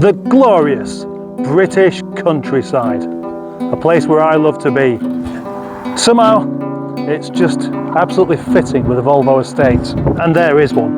the glorious British countryside, a place where I love to be. Somehow it's just absolutely fitting with a Volvo estate, and there is one.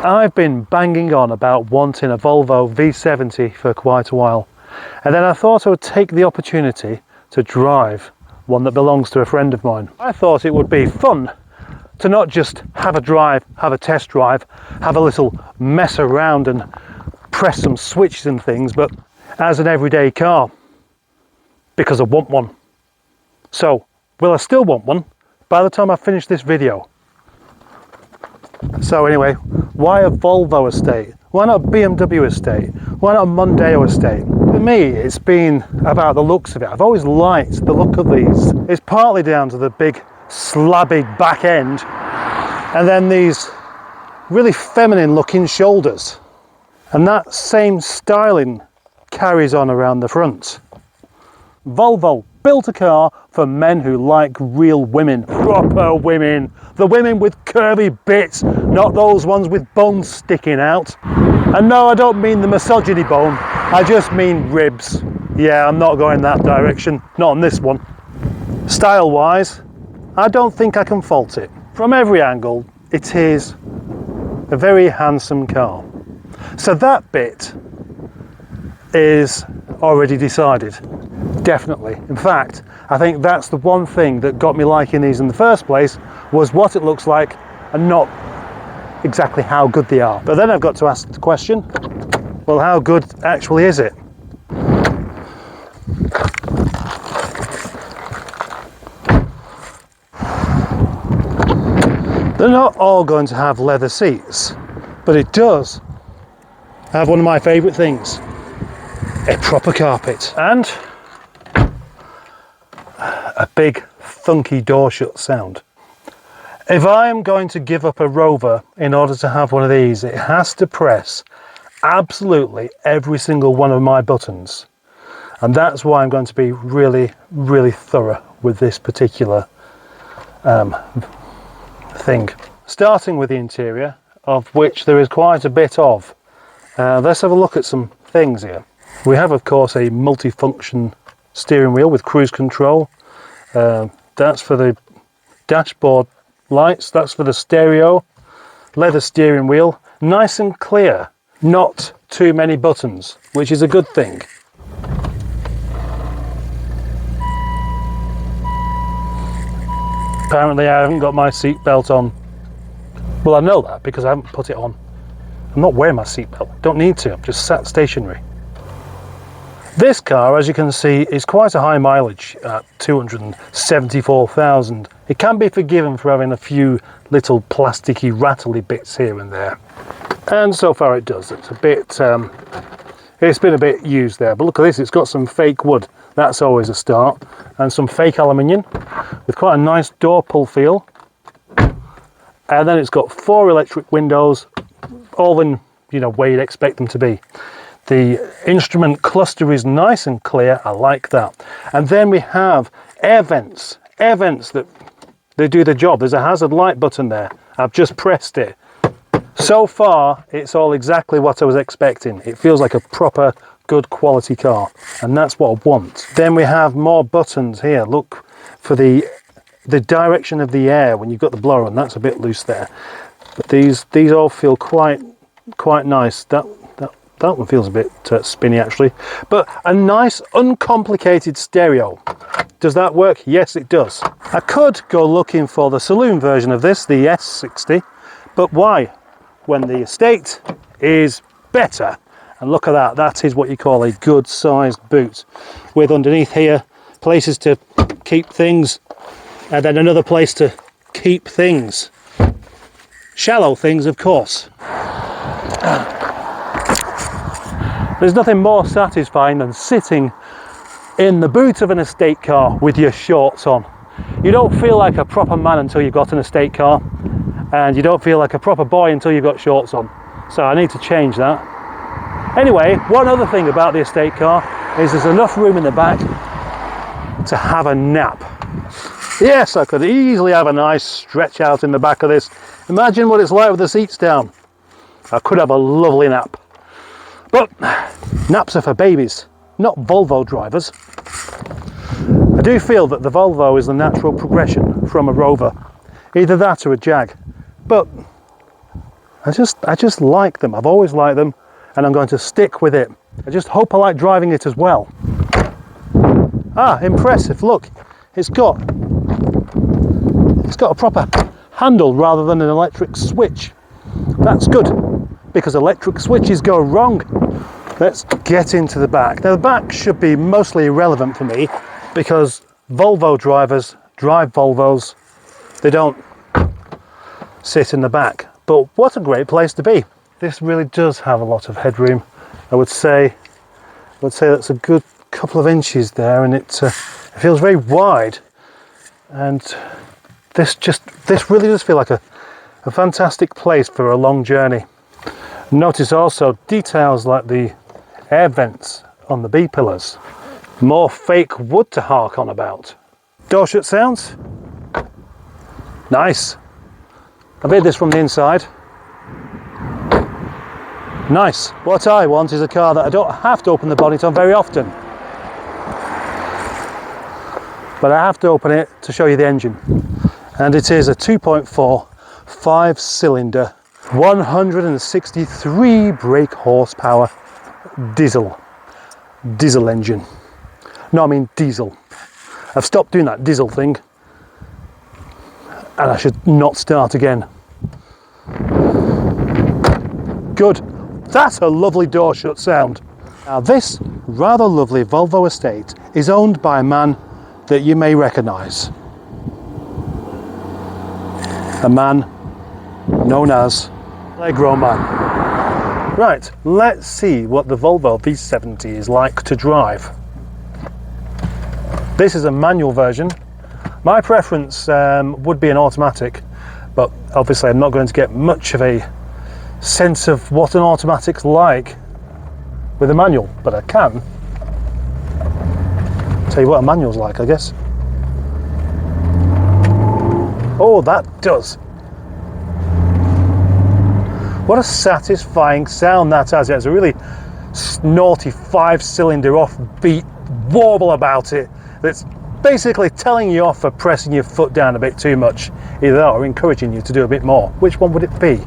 I've been banging on about wanting a Volvo V70 for quite a while, and then I thought I would take the opportunity to drive one that belongs to a friend of mine. I thought it would be fun to not just have a drive, have a test drive, have a little mess around and press some switches and things, but as an everyday car, because I want one. So, will I still want one by the time I finish this video? So anyway, why a Volvo estate? Why not a BMW estate? Why not a Mondeo estate? For me, it's been about the looks of it. I've always liked the look of these. It's partly down to the big slabby back end and then these really feminine looking shoulders, and that same styling carries on around the front. Volvo built a car for men who like real women, proper women, the women with curvy bits, not those ones with bones sticking out. And no, I don't mean the misogyny bone, I just mean ribs. Yeah, I'm not going that direction, not on this one. Style wise, I don't think I can fault it. From every angle, it is a very handsome car. So that bit is already decided, definitely. In fact, I think that's the one thing that got me liking these in the first place, was what it looks like and not exactly how good they are. But then I've got to ask the question, well, how good actually is it? They're not all going to have leather seats, but it does have one of my favourite things, a proper carpet, and a big thunky door shut sound. If I am going to give up a Rover in order to have one of these, it has to press absolutely every single one of my buttons, and that's why I'm going to be really, really thorough with this particular thing. Starting with the interior, of which there is quite a bit of. Let's have a look at some things here. We have, of course, a multifunction steering wheel with cruise control. That's for the dashboard lights, that's for the stereo. Leather steering wheel, nice and clear, not too many buttons, which is a good thing. Apparently I haven't got my seat belt on. Well, I know that because I haven't put it on. I'm not wearing my seatbelt, don't need to, I'm just sat stationary. This car, as you can see, is quite a high mileage at 274,000. It can be forgiven for having a few little plasticky, rattly bits here and there. And so far it does. It's a bit, it's been a bit used there. But look at this, it's got some fake wood. That's always a start. And some fake aluminium with quite a nice door pull feel. And then it's got 4 electric windows, all in, you know, where you'd expect them to be. The instrument cluster is nice and clear, I like that. And then we have air vents that they do the job. There's a hazard light button there, I've just pressed it. So far, it's all exactly what I was expecting. It feels like a proper, good quality car, and that's what I want. Then we have more buttons here, look, for the direction of the air when you've got the blower on, that's a bit loose there. But these all feel quite nice. That one feels a bit spinny actually, but a nice uncomplicated stereo. Does that work? Yes, it does. I could go looking for the saloon version of this, the S60, but why? When the estate is better. And look at that, that is what you call a good sized boot, with underneath here places to keep things, and then another place to keep things. Shallow things, of course. There's nothing more satisfying than sitting in the boot of an estate car with your shorts on. You don't feel like a proper man until you've got an estate car, and you don't feel like a proper boy until you've got shorts on. So I need to change that. Anyway, one other thing about the estate car is there's enough room in the back to have a nap. Yes, I could easily have a nice stretch out in the back of this. Imagine what it's like with the seats down. I could have a lovely nap. But naps are for babies, not Volvo drivers. I do feel that the Volvo is the natural progression from a Rover, either that or a Jag. But I just like them. I've always liked them, and I'm going to stick with it. I just hope I like driving it as well. Ah, impressive! Look, it's got a proper handle rather than an electric switch. That's good, because electric switches go wrong. Let's get into the back. Now the back should be mostly irrelevant for me, because Volvo drivers drive Volvos. They don't sit in the back. But what a great place to be. This really does have a lot of headroom. I would say that's a good couple of inches there, and it feels very wide. And this really does feel like a fantastic place for a long journey. Notice also details like the air vents on the B-pillars. More fake wood to hark on about. Door shut sounds. Nice. I made this from the inside. Nice. What I want is a car that I don't have to open the bonnet on very often. But I have to open it to show you the engine. And it is a 2.4 5-cylinder 163 brake horsepower diesel engine. No, I mean diesel. I've stopped doing that diesel thing, and I should not start again. Good. That's a lovely door shut sound. Now this rather lovely Volvo estate is owned by a man that you may recognise. A man known as Allegro Man. Right, let's see what the Volvo V70 is like to drive. This is a manual version. My preference would be an automatic, but obviously I'm not going to get much of a sense of what an automatic's like with a manual, but I can tell you what a manual's like, I guess. Oh, that does. What a satisfying sound that has. It has a really snorty 5-cylinder offbeat warble about it that's basically telling you off for pressing your foot down a bit too much, either that or encouraging you to do a bit more. Which one would it be?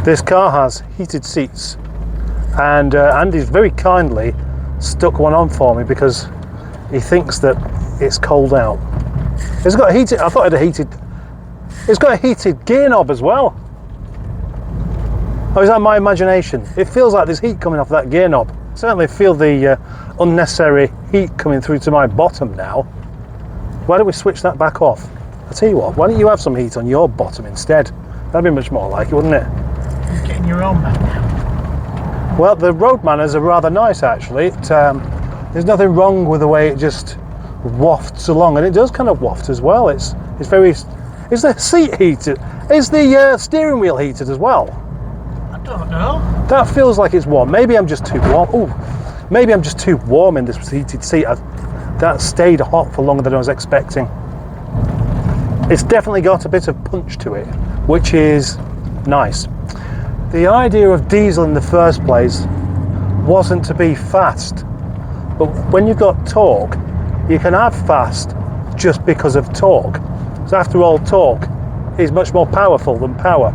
This car has heated seats, and Andy's very kindly stuck one on for me because he thinks that it's cold out. It's got a heated, I thought it had a heated, it's got a heated gear knob as well. Oh, is that my imagination? It feels like there's heat coming off that gear knob. I certainly feel the unnecessary heat coming through to my bottom now. Why don't we switch that back off? I'll tell you what, why don't you have some heat on your bottom instead? That'd be much more like it, wouldn't it? You're getting your own man now. Well, the road manners are rather nice actually. There's nothing wrong with the way it just wafts along, and it does kind of waft as well. It's very. Is the seat heated? Is the steering wheel heated as well? I don't know. That feels like it's warm. Maybe I'm just too warm. Oh, maybe I'm just too warm in this heated seat. That stayed hot for longer than I was expecting. It's definitely got a bit of punch to it, which is nice. The idea of diesel in the first place wasn't to be fast, but when you've got torque, you can have fast just because of torque. So after all, torque is much more powerful than power.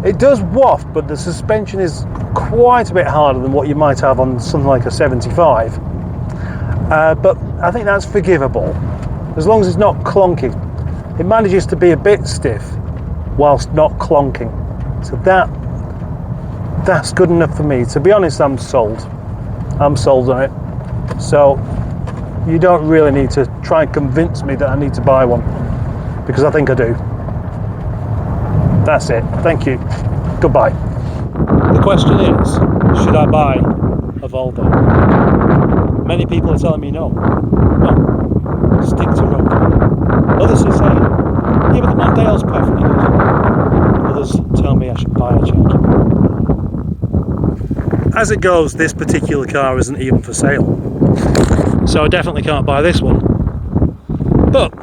It does waft, but the suspension is quite a bit harder than what you might have on something like a 75. But I think that's forgivable, as long as it's not clunky. It manages to be a bit stiff whilst not clunking. So that's good enough for me. To be honest, I'm sold. I'm sold on it. So you don't really need to try and convince me that I need to buy one, because I think I do. That's it. Thank you. Goodbye. The question is, should I buy a Volvo? Many people are telling me no. No. Stick to road. Others are saying, yeah, but the Mondale's perfectly good. Others tell me I should buy a Jag. As it goes, this particular car isn't even for sale, so I definitely can't buy this one. But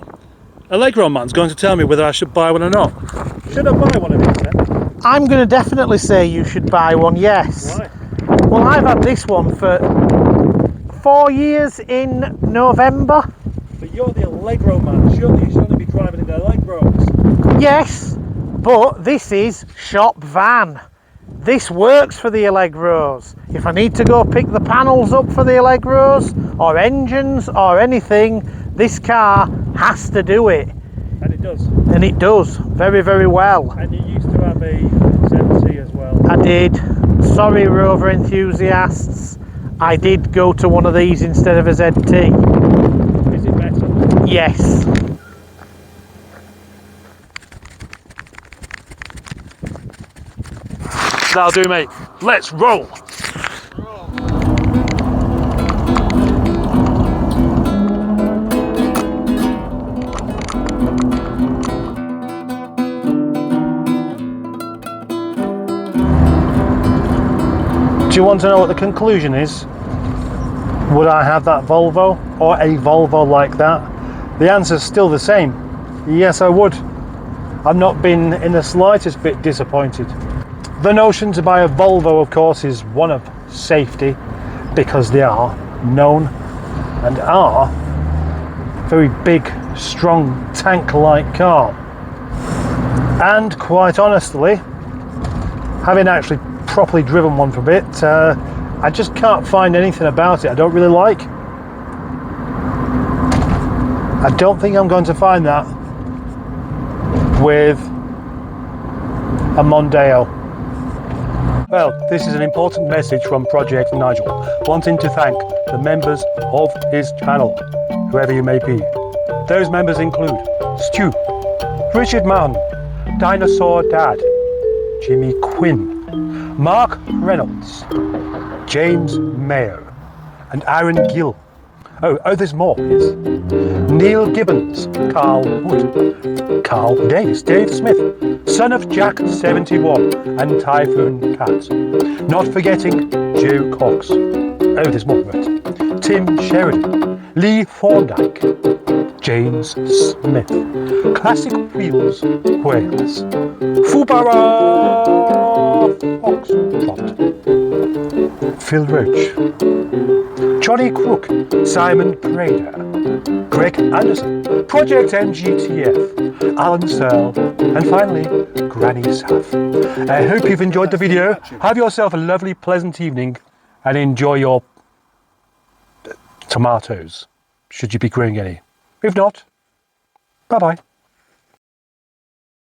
Allegro Man's going to tell me whether I should buy one or not. Should I buy one of these then? I'm going to definitely say you should buy one, yes. Why? Well, I've had this one for 4 years in November. But you're the Allegro Man. Surely you should only be driving in the Allegros. Yes, but this is shop van. This works for the Allegros. If I need to go pick the panels up for the Allegros or engines or anything, this car has to do it. And it does. And it does very, very well. And you used to have a ZT as well. I did. Sorry, Rover enthusiasts. I did go to one of these instead of a ZT. Is it better? Yes. That'll do, mate. Let's roll. Do you want to know what the conclusion is? Would I have that Volvo or a Volvo like that? The answer's still the same. Yes, I would. I've not been in the slightest bit disappointed. The notion to buy a Volvo, of course, is one of safety, because they are known and are very big, strong, tank-like car. And quite honestly, having actually properly driven one for a bit, I just can't find anything about it I don't really like. I don't think I'm going to find that with a Mondeo. Well, this is an important message from Project Nigel, wanting to thank the members of his channel, whoever you may be. Those members include Stu, Richard Martin, Dinosaur Dad, Jimmy Quinn, Mark Reynolds, James Mayo, and Aaron Gill. Oh, there's more, yes. Neil Gibbons, Carl Wood, Carl Davis, Dave Smith, son of Jack 71, and Typhoon Cat. Not forgetting Joe Cox. Oh, there's more, right. Tim Sheridan, Lee Thorndike, James Smith, Classic Wheels, Wales, Fubara Foxtrot, Phil Roach, Johnny Crook, Simon Prader, Greg Anderson, Project MGTF, Alan Searle, and finally, Granny Saff. I hope you've enjoyed the video. Have yourself a lovely, pleasant evening, and enjoy your tomatoes, should you be growing any. If not, bye-bye.